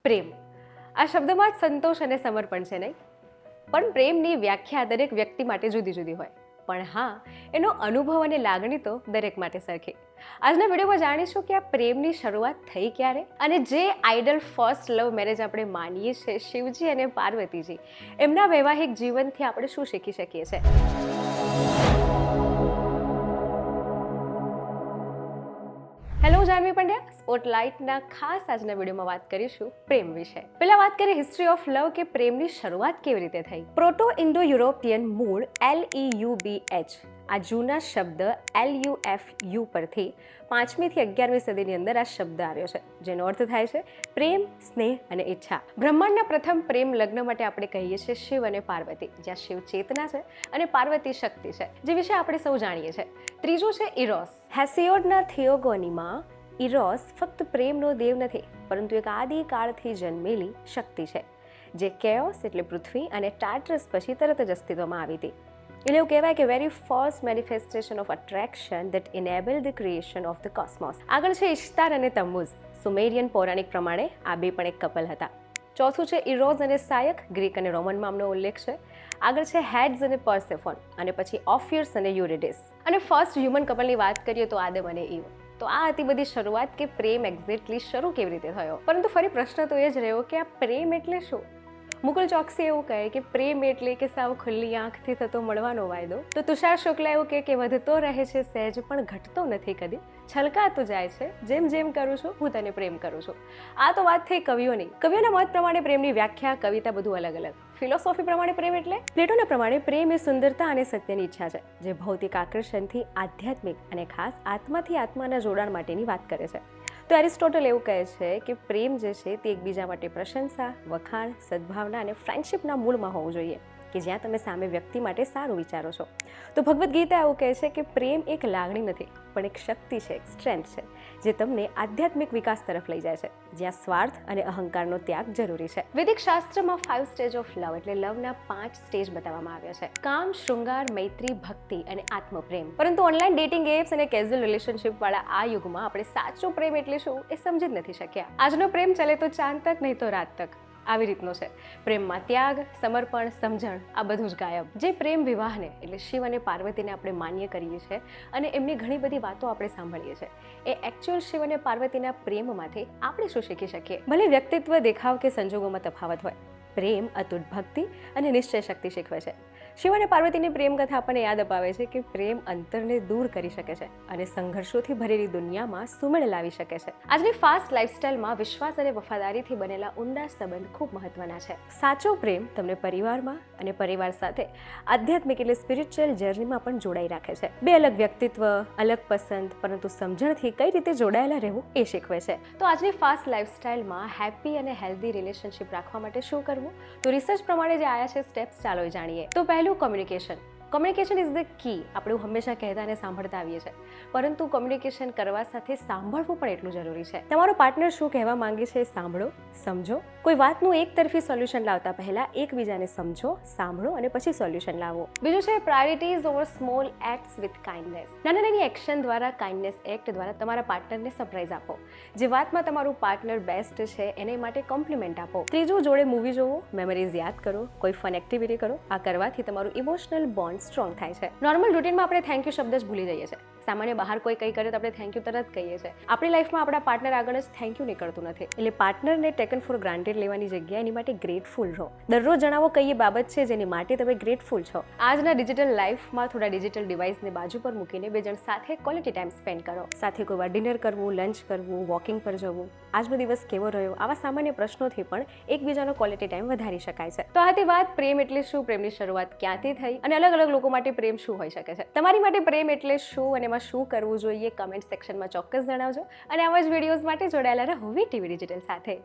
પ્રેમ આ શબ્દમાં જ સંતોષ અને સમર્પણ છે નહીં? પણ પ્રેમની વ્યાખ્યા દરેક વ્યક્તિ માટે જુદી જુદી હોય, પણ હા, એનો અનુભવ અને લાગણી તો દરેક માટે સરખી. આજના વિડીયોમાં જાણીશું કે આ પ્રેમની શરૂઆત થઈ ક્યારે, અને જે આઈડલ ફર્સ્ટ લવ મેરેજ આપણે માનીએ છીએ, શિવજી અને પાર્વતીજી, એમના વૈવાહિક જીવનથી આપણે શું શીખી શકીએ છીએ. હેલો, જાનવી પંડ્યા. સ્પોટલાઇટના ખાસ આજના વિડીયોમાં વાત કરીશું પ્રેમ વિશે. પહેલા વાત કરીએ હિસ્ટ્રી ઓફ લવ, કે પ્રેમની શરૂઆત કેવી રીતે થઈ. પ્રોટો ઇન્ડો યુરોપિયન મૂળ LEUBH, આ જૂના શબ્દ LUFU પરથી 5મી થી 11મી સદીની અંદર આ શબ્દ આવ્યો છે, જેનો અર્થ થાય છે પ્રેમ, સ્નેહ અને ઈચ્છા. બ્રહ્માંડના પ્રથમ પ્રેમ લગ્ન માટે આપણે કહીએ છીએ શિવ અને પાર્વતી, જ્યાં શિવ ચેતના છે અને પાર્વતી શક્તિ છે, જે વિશે આપણે સૌ જાણીએ છીએ. ત્રીજું છે ઇરોસ. હેસિયોડના થિયોગોનીમાં ઇરોસ ફક્ત પ્રેમનો દેવ નથી, પરંતુ એક આદિકાળથી જન્મેલી શક્તિ છે, જે કેઓસ એટલે પૃથ્વી અને ટાર્ટરસ પછી તરત જ અસ્તિત્વમાં આવી હતી. એટલે એવું કહેવાય કે very first manifestation of attraction that enable the creation of the cosmos. આગળ છે ઇશ્તાર અને તમ્મુઝ. સુમેરિયન પૌરાણિક પ્રમાણે આ બે પણ એક કપલ હતા. ચોથું છે ઇરોઝ અને સાયક. ગ્રીક અને રોમનમાં આમનો ઉલ્લેખ છે. આગળ છે હેડ્સ અને પર્સેફોન, અને પછી ઓફિયર્સ અને યુરિડિસ. અને ફર્સ્ટ હ્યુમન કપલની વાત કરીએ તો આદમ અને ઈવ. તો આ હતી બધી શરૂઆત, કે પ્રેમ એક્ઝેક્ટલી શરૂ કેવી રીતે થયો. પરંતુ ફરી પ્રશ્ન તો એ જ રહ્યો કે આ પ્રેમ એટલે શું. મુકુલ ચોકસી એવું કહે કે પ્રેમ એટલે કે સાવ ખુલ્લી આંખથી થતો મળવાનો વાયદો. તો તુષાર શુક્લા એવું કે વધતો રહે છે સહેજ પણ ઘટતો નથી કદી, છલકાતું જાય છે જેમ જેમ કરું છું હું તને પ્રેમ કરું છું. આ તો વાત થઈ કવિઓની. કવિઓના મત પ્રમાણે પ્રેમની વ્યાખ્યા, કવિતા બધું અલગ અલગ. ફિલોસોફી પ્રમાણે પ્રેમ એટલે પ્લેટોના પ્રમાણે પ્રેમ એ સુંદરતા અને સત્યની ઈચ્છા છે, જે ભૌતિક આકર્ષણથી આધ્યાત્મિક અને ખાસ આત્માથી આત્માના જોડાણ માટેની વાત કરે છે. તો એરિસ્ટોટલ એવું કહે છે કે પ્રેમ જે છે તે એકબીજા માટે પ્રશંસા, વખાણ, સદભાવના અને ફ્રેન્ડશિપના મૂળમાં હોવું જોઈએ, કે જ્યાં તમે સામે વ્યક્તિ માટે સારું વિચારો છો. તો ભગવદ્ ગીતા એવું કહે છે કે પ્રેમ એક લાગણી નથી, પણ એક શક્તિ છે, એક સ્ટ્રેન્થ છે, જે તમને આધ્યાત્મિક વિકાસ તરફ લઈ જાય છે, જ્યાં સ્વાર્થ અને અહંકારનો ત્યાગ જરૂરી છે. વૈદિક શાસ્ત્રમાં 5 સ્ટેજ ઓફ લવ એટલે લવના 5 સ્ટેજ બતાવવામાં આવ્યા છે: કામ, શૃંગાર, મૈત્રી, ભક્તિ અને આત્મપ્રેમ. પરંતુ ઓનલાઈન ડેટિંગ એપ્સ અને કેઝ્યુઅલ રિલેશનશિપ વાળા આ યુગમાં આપણે સાચો પ્રેમ એટલે શું એ સમજી જ નથી શક્યા. આજનો પ્રેમ ચાલે તો ચાંદ તક, નહીં તો રાત તક, આવી રીતનો છે. પ્રેમમાં ત્યાગ, સમર્પણ, સમજણ આ બધું જ ગાયબ. જે પ્રેમ વિવાહને એટલે શિવ અને પાર્વતીને આપણે માન્ય કરીએ છીએ અને એમની ઘણી બધી વાતો આપણે સાંભળીએ છીએ, એ એકચ્યુઅલ શિવ અને પાર્વતીના પ્રેમમાંથી આપણે શું શીખી શકીએ. ભલે વ્યક્તિત્વ, દેખાવ કે સંજોગોમાં તફાવત હોય, પ્રેમ અતૂટ ભક્તિ અને નિશ્ચય શક્તિ શીખવે છે. શિવ અને પાર્વતીની પ્રેમ કથા આપણને યાદ અપાવે છે કે પ્રેમ અંતરને દૂર કરી શકે છે અને સંઘર્ષોથી ભરેલી દુનિયામાં સુમેળ લાવી શકે છે. આજની ફાસ્ટ લાઇફસ્ટાઇલમાં વિશ્વાસ અને વફાદારીથી બનેલા ઊંડા સંબંધ ખૂબ મહત્વના છે. સાચો પ્રેમ તમને પરિવારમાં અને પરિવાર સાથે આધ્યાત્મિક એટલે સ્પિરિચ્યુઅલ જર્નીમાં પણ જોડાઈ રાખે છે. બે અલગ વ્યક્તિત્વ, અલગ પસંદ, પરંતુ સમજણથી કઈ રીતે જોડાયેલા રહેવું એ શીખવે છે. તો આજની ફાસ્ટ લાઇફસ્ટાઇલમાં હેપી અને હેલ્ધી રિલેશનશિપ રાખવા માટે શું કરવું, તો રિસર્ચ પ્રમાણે જે આયા છે સ્ટેપ્સ, ચાલો જાણીએ. તો પહેલું, communication. Communication is the key. આપણે હંમેશા કહેતા અને સાંભળતા આવીએ છીએ, પરંતુ કોમ્યુનિકેશન કરવા સાથે સાંભળવું પણ એટલું જરૂરી છે. તમારો પાર્ટનર શું કહેવા માંગે છે એ સાંભળો, સમજો. કોઈ વાતનું એક તરફી સોલ્યુશન લાવતા પહેલા એકબીજાને સમજો, સાંભળો અને પછી સોલ્યુશન લાવો. બીજું છે priorities over small acts with kindness. નાની નાની એક્શન દ્વારા, કાઇન્ડનેસ એક્ટ દ્વારા તમારા પાર્ટનરને સરપ્રાઈઝ આપો. જે વાતમાં તમારું પાર્ટનર બેસ્ટ છે એને માટે કોમ્પ્લિમેન્ટ આપો. ત્રીજું, જોડે મૂવી જોવો, મેમરીઝ યાદ કરો, કોઈ ફન એક્ટિવિટી કરો. આ કરવાથી તમારું ઇમોશનલ બોન્ડ સ્ટ્રોંગ થાય છે. નોર્મલ રૂટીનમાં આપણે થેન્ક યુ શબ્દ જ ભૂલી જઈએ છીએ. સામાન્ય બહાર કોઈ કંઈ કરે તો આપણે થેન્ક યુ તરત કહીએ છીએ. આપણી લાઈફમાં આપણા પાર્ટનર આગળ જ થેન્ક યુ નીકળતું નથી. એટલે પાર્ટનરને ટેકન ફોર ગ્રાન્ટેડ લેવાની જગ્યાએ એની માટે ગ્રેટફુલ રહો. દરરોજ જણાવો કઈ બાબત છે જેની માટે તમે ગ્રેટફુલ છો. આજના ડિજિટલ લાઈફમાં થોડા ડિજિટલ ડિવાઇસને બાજુ પર મૂકીને બે જણ સાથે ક્વોલિટી ટાઈમ સ્પેન્ડ કરો. સાથે કોઈ વાર ડિનર કરવું, લંચ કરવું, વોકિંગ પર જવું, આજનો દિવસ કેવો રહ્યો, આવા સામાન્ય પ્રશ્નોથી પણ એકબીજાનો ક્વોલિટી ટાઈમ વધારી શકાય છે. તો આ હતી વાત પ્રેમ એટલે શું, પ્રેમની શરૂઆત ક્યાંથી થઈ અને અલગ અલગ લોકો માટે પ્રેમ શું હોઈ શકે છે. તમારી માટે પ્રેમ એટલે શું અને એમાં શું કરવું જોઈએ, કમેન્ટ સેક્શનમાં ચોક્કસ જણાવજો. અને આવા જ વિડીયોઝ માટે જોડાયેલા રહો વીટીવી ડિજિટલ સાથે.